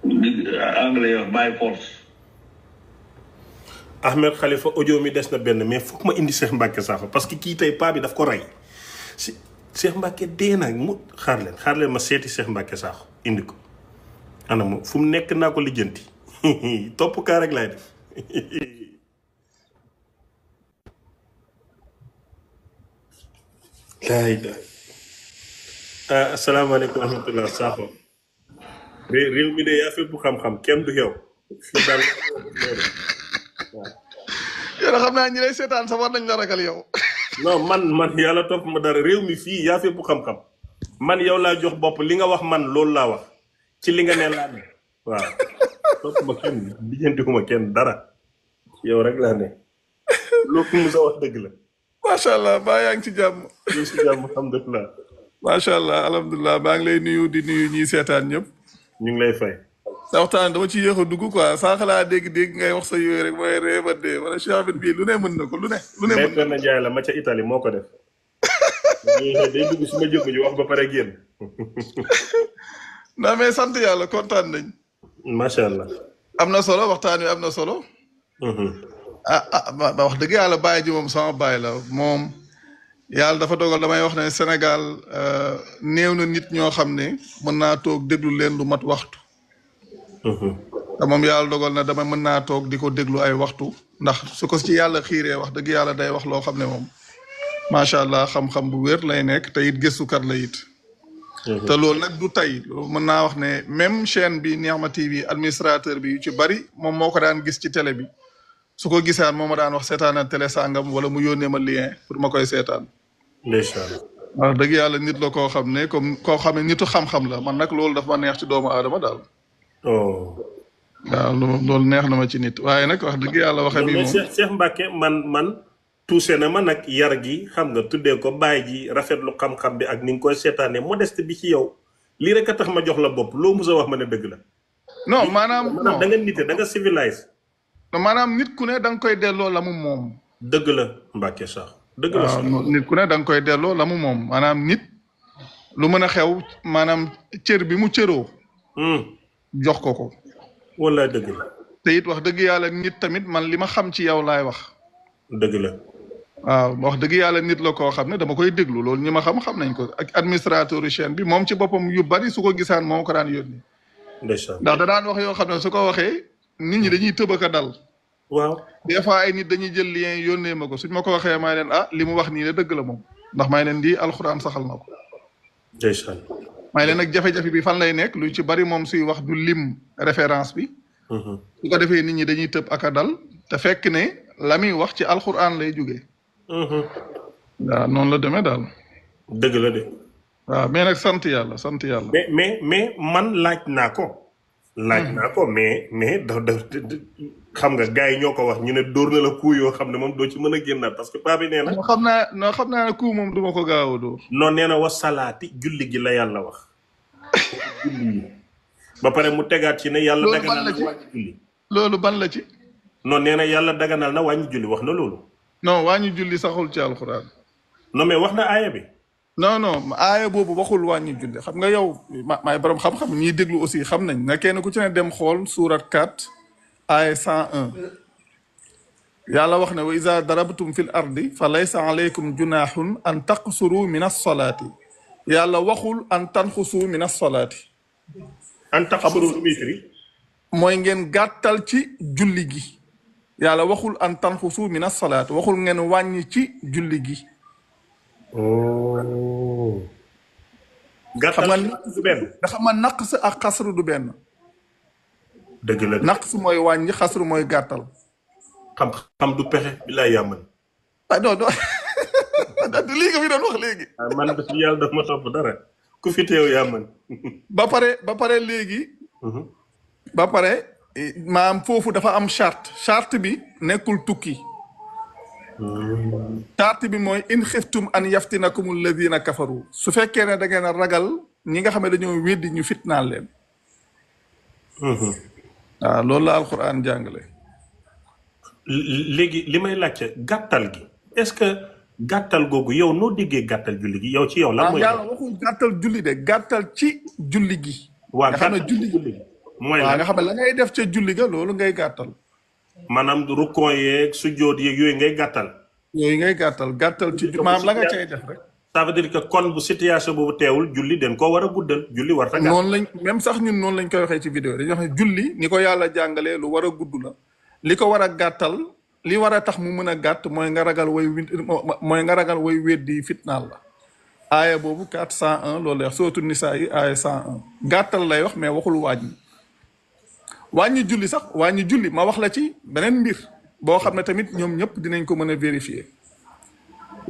anglais wax by force. Ahmed Khalifa audio mi des na benn mais foog ma indi Cheikh Mbacke Sakho parce que kii tey paa bi daf ko rey si Cheikh Mbacke dee na mu xaar leen ma seeti Cheikh Mbacke Sakho indi ko ana mo fu mu nekk naa ko lijjanti topp kaa rek laay def laay da asalaamaaleykum wa rahmatullah Sakho réew mi de yaa fépp xam-xam kenn du yow fi daal yow xam naa ñi lay seetaan sa war nañ la ragal yow. non man yàlla topp ma dara réew mi fii yaa fépp xam-xam man yow laa jox bopp li nga wax man loolu laa wax ci li nga ne laa ne waaw topp ma kenn lijjantiwuma kenn dara yow rek laa ne loo fi musa wax dëgg la. macha allah baa yaa ngi ci jàmm. ñu si jàmm alhamdulilah. macha allah alhamdulilah maa ngi lay nuyu di nuyu ñiy seetaan ñëpp. ñu ngi lay fay. sa waxtaan dama ci yéex a dugg quoi sànq laa dégg ngay wax sa yooyu rek mooy réew a dee wala Cheikh Ahmed bii lu ne mën na ko lu ne. mën na Njaay la ma ca Italie moo ko def. day dugg su ma jëmm ji wax ba pare génn. non mais sant yàlla kontaan nañ. macha allah. am na solo waxtaan wi am na solo. wax dëgg yàlla bàyyi ji moom sama bàyyi la moom yàlla dafa dogal damay wax ne Sénégal néew na nit ñoo xam ne mën naa toog déglu leen lu mat waxtu. te moom yàlla dogal na dama mën naa toog di ko déglu ay waxtu ndax su ko ci yàlla xiiree wax dëgg yàlla day wax loo xam ne moom macha allah xam-xam bu wér lay nekk te it gëstukat la it. te loolu nag du tey mën naa wax ne même chaîne bi Nihma TV administrateur bi yu ci bari moom moo ko daan gis ci télé bi su ko gisaan moo ma daan wax seetaanal télé sàngam wala mu yónnee ma lien pour ma koy seetaan. ndeysaan. wax dëgg yàlla nit la koo xam ne comme koo xam ne nitu xam-xam la man nag loolu daf ma neex ci doomu aadama daal. waaw loolu neex na ma ci nit waaye nag wax dëgg yàlla waxe bi moom Cheikh Mbacke man tuuse na ma nag yar gi xam nga tuddee ko bàyyi ji rafetlu xam-xam bi ak ni nga koy seetaanee modeste bi ci yow lii rek a tax ma jox la bopp loo mus a wax ma ne dëgg la. non maanaam da nga nite da nga civilise. maanaam nit ku ne da nga koy delloo la mu moom. dëgg la Mbacke sax dëgg la. nit ku ne da nga koy delloo la mu moom maanaam nit lu mën a xew maanaam cër bi mu cëroo. jox ko. wallaay dëgg la. te it wax dëgg yàlla nit tamit man li ma xam ci yow laay wax. dëgg la. waaw wax dëgg yàlla nit la koo xam ne dama koy déglu loolu ñi ma xam nañ ko ak administrateur chaîne bi moom ci boppam yu bari su ko gisaan moo ko daan yónni. ndeysaan ndax da daan wax yoo xam ne su ko waxee nit ñi dañuy tëb a dal. waaw des fois ay nit dañuy jël lien yónnee ma ko suñ ma ko waxee may leen li mu wax nii de dëgg la moom ndax may leen di alxuraan saxal na ko. ndeysaan. may leen nag jafe-jafe bi fan lay nekk lu ci bari moom suy wax du lim référence bi. su ko defee nit ñi dañuy tëb ak a dal te fekk ne la muy wax ci alxuraan lay jógee. waaw noonu la demee daal. dëgg la de. waaw mais nag sant yàlla sant yàlla. mais man laaj naa ko. mais da xam nga gars yi ñoo ko wax ñu ne dóor na la coup yoo xam ne moom doo ci mën a génnaat parce que paa bi nee na. xam naa ne coup moom duma ko gaaw a dóor. non nee na wasalaati julli gi la yàlla wax. julli ba pare mu tegaat ci ne yàlla daganal na wàññi julli. loolu ban la ci. non nee na yàlla daganal na wàññi julli wax na loolu. non wàññi julli saxul ci alxuraan. non mais wax na aaya bi. non aaya boobu waxul wàññi julli xam nga yow maay borom xam-xam ñiy déglu aussi xam nañ na kenn ku ci ne dem xool surat 4 aaya 101 yàlla wax ne wa iza darabtum fil ardi fa laysa alaykum junahun an taqsuru min as-salaati yàlla waxul an tanxusu min as-salaati an taqsuru mooy ngeen gàttal ci julli gi yàlla waxul an tanxusu min as-salaati waxul ngeen wàññi ci julli gi. gàttal du benn. nga xam nga naqs ak xasru du benn. dëgg la naqs mooy wàññi xasru mooy gàttal. xam du pexe billaay yaa mën. non lii nga fi doon wax léegi. man yàlla daf ma topp dara ku fi teew yaa mën. ba pare léegi. ba pare maam foofu dafa am charte bi nekkul tukki. charte bi mooy in xiftum an yaftinakum alladina kafaru su fekkee ne da ngeen a ragal ñi nga xam ne dañoo weddi ñu fitnaal leen. waaw loolu la alquran jàngale. léegi li may laajte gàttal gi est-ce que gàttal googu yow noo déggee gàttal julli gi yow ci yow. lan mooy yàlla waxul gàttal julli de gàttal ci julli gi. waa nga xam ne julli gi mooy waaw lan nga xam ne la ngay def ca julli ga loolu ngay gàttal. maanaam rukkoo yeeg sujjóot yeeg yooyu ngay gàttal. yooyu ngay gàttal ci maanaam la nga cay def rek. ça veut dire que kon bu situation boobu teewul julli den koo war a guddal julli war ta gàtt. noonu lañ même sax ñun noonu lañ koy waxee ci vidéo dañuy wax ne julli ni ko yàlla jàngalee lu war a gudd la li ko war a gàttal li war a tax mu mën a gàtt mooy nga ragal way weddi fitnaal la. aaya boobu 401 loolu lay wax sootu nisaa yi aaya 101 gàttal lay wax mais waxul wàññi julli sax wàññi julli ma wax la ci beneen mbir boo xam ne tamit ñoom ñëpp dinañ ko mën a vérifier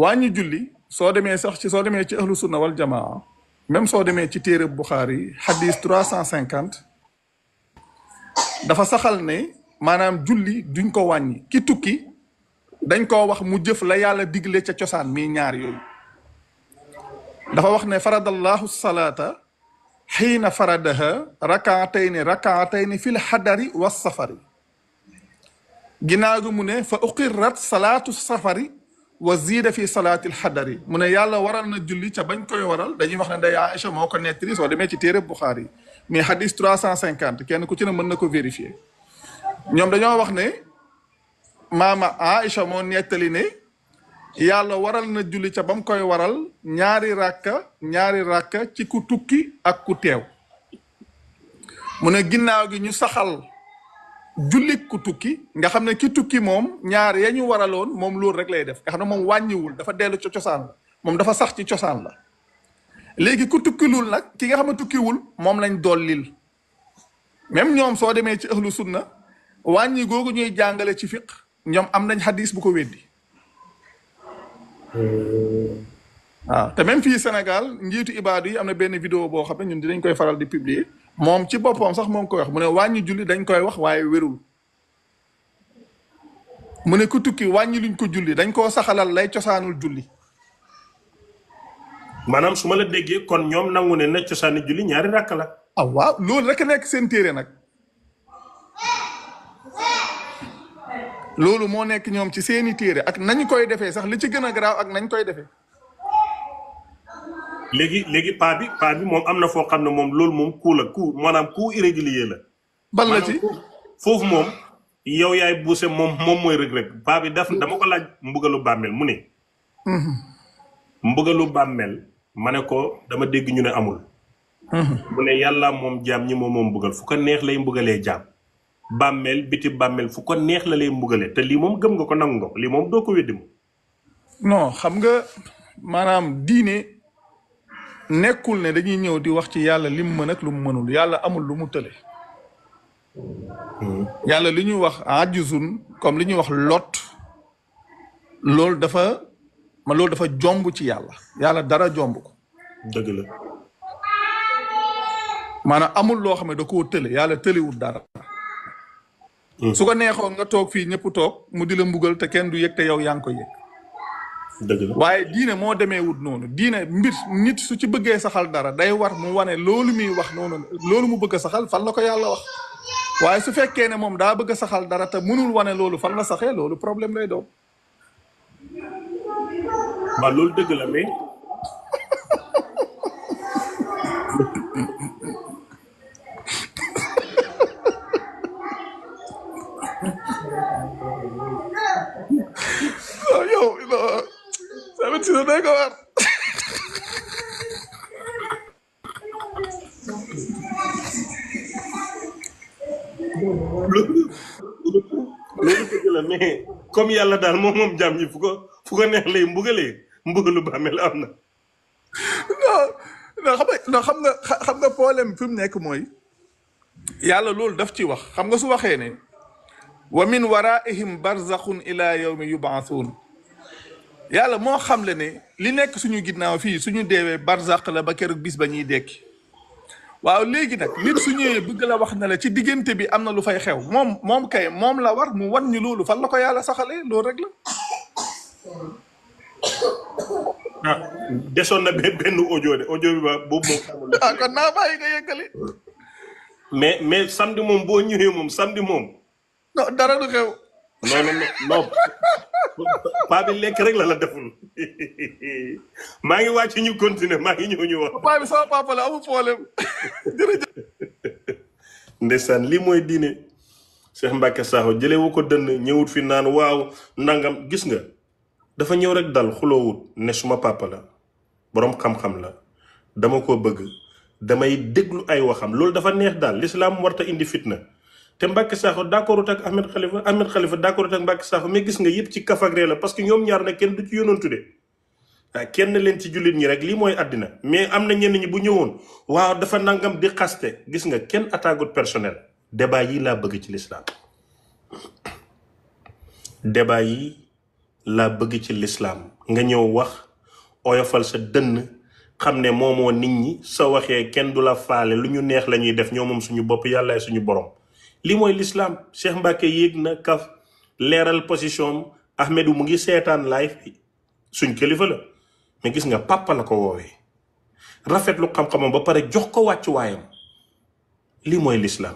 wàññi julli soo demee ci ahlu sunna wal jamaa même soo demee ci téere Buxaari xadis 350 dafa saxal ne maanaam julli duñ ko wàññi ki tukki dañ koo wax mu jëf la yàlla digle ca cosaan mi ñaar yooyu dafa wax ne faradallahu salaata xiina faradaha rakaatayni fil xadari wa safari ginnaaw gi mu ne fa uqirrat salaatu safari wa ziida fi salaatil xadari mu ne yàlla waral na julli ca bañ koy waral dañuy wax ne day Aïcha moo ko nettali soo demee ci téere Buxaari mais xadis 350 kenn ku ci ne mën na ko vérifier ñoom dañoo wax ne maama Aïcha moo nettali ne yàlla waral na julli ca ba mu koy waral ñaari rakka ci ku tukki ak ku teew mu ne ginnaaw gi ñu saxal julli ku tukki nga xam ne ki tukki moom ñaar ya ñu waraloon moom loolu rek lay def nga xam ne moom wàññiwul dafa dellu ci cosaan la moom dafa sax ci cosaan la léegi ku tukkilul nag ki nga xam ne tukkiwul moom lañ dollil même ñoom soo demee ci ahlu sunna wàññi googu ñuy jàngale ci fiq ñoom am nañ xadis bu ko weddi waaw te même fii Sénégal njiitu ibaadu yi am na benn vidéo boo xam ne ñun dinañ koy faral di publier moom ci boppam sax moom koy wax mu ne wàññi julli dañ koy wax waaye wérul mu ne ku tukki wàññi luñ ko julli dañ koo saxalal lay cosaanul julli. maanaam su ma la déggee kon ñoom nangu ne na cosaani julli ñaari rakk la. ah waaw loolu rek nekk seen téere nag loolu moo nekk ñoom ci seeni téere ak nañ koy defee sax li ci gën a garaaw ak nañ koy defee. léegi paa bi moom am na foo xam ne moom loolu moom maanaam coup irrégulier la. bal la ci foofu moom yow yaay buuse moom mooy rëg-rëg paa bi dama ko laaj mbugalu bàmmeel mu ne. mbugalu bàmmeel ma ne ko dama dégg ñu ne amul. mu ne yàlla moom jaam ñi moom mbugal fu ko neex lay mbugalee jaam. bàmmeel biti bàmmeel fu ko neex la lay mbugalee te lii moom gëm nga ko nangu nga ko lii moom doo ko weddi moom. non xam nga maanaam diine. nekkul ne dañuy ñëw di wax ci yàlla lim mën ak lu mu mënul yàlla amul lu mu tële yàlla li ñuy wax ajuzun comme li ñuy wax lot loolu dafa jomb ci yàlla dara jomb ko dëgg la maanaam amul loo xam ne da koo tële yàlla tëlewul dara su ko neexoon nga toog fii ñëpp toog mu di la mbugal te kenn du yëg te yow yaa ngi ko yëg waaye diine moo demee wut noonu diine mbir nit su ci bëggee saxal dara day war mu wane loolu muy wax noonu loolu mu bëgg a saxal fan la ko yàlla wax waaye su fekkee ne moom daa bëgg a saxal dara te mënul wane loolu fan la saxee loolu problème lay doon. waaw loolu dëgg la mais. yow Samet si day ko war loolu dëgg la mais comme yàlla daal moom jàmm ñi fu ko neex lay mbugalu bàmmeel am na. non xam nga problème fi mu nekk mooy yàlla loolu daf ci wax xam nga su waxee ne wa min waraihim barzaxun ila yawmi yubaasuun yàlla moo xam le ne li nekk suñu ginnaaw fii suñu deewee barzax la ba keroog bis ba ñuy dekki waaw léegi nag nit su ñëwee bëgg la wax na la ci diggante bi am na lu fay xew moom kay moom la war mu wan ñu loolu fan la ko yàlla saxalee loolu rek la. desoon na benn audio bi ba boobu moom. kon naa bàyyi nga yëkkali. mais samedi moom boo ñëwee moom samedi moom. non dara du xew. non paa bi lekk rek la deful maa ngi wàcc ñu continuer maa ngi ñëw ñu wax. paa bi sama papa la amul problème jërëjëf. ndeysaan lii mooy diine. Cheikh Mbacke Sakho jëlee wu ko dënn ñëwut fi naan waaw nangam gis nga dafa ñëw rek dal xuloowut ne suma papa la boroom xam-xam la dama ko bëgg damay déglu ay waxam loolu dafa neex daal l'islam warta indi fitna te Mbacke Sakho d'accordut ak Ahmed Khalifa d'accordut ak Mbacke Sakho mais gis nga yëpp ci kafagre la parce que ñoom ñaar na kenn du ci yonantu de kenn leen ci jullit ñi rek lii mooy àddina mais am na ñenn ñi bu ñëwoon waaw dafa nangam di xaste gis nga kenn attaquut personnel débat yi laa bëgg ci l'islam débat yi laa bëgg ci l'islam nga ñëw wax oyofal sa dënn xam ne moomoo nit ñi sa waxee kenn du la faale lu ñu neex la ñuy def ñoo moom suñu bopp yàllaay suñu borom lii mooy l'islam. Cheikh Mbacke yéeg na kaf leeral position Ahmedou mu ngi seetaan live suñ kilifa la mais gis nga papa la ko woowee rafetlu xam-xamam ba pare jox ko wàccu waayam lii mooy l'islam.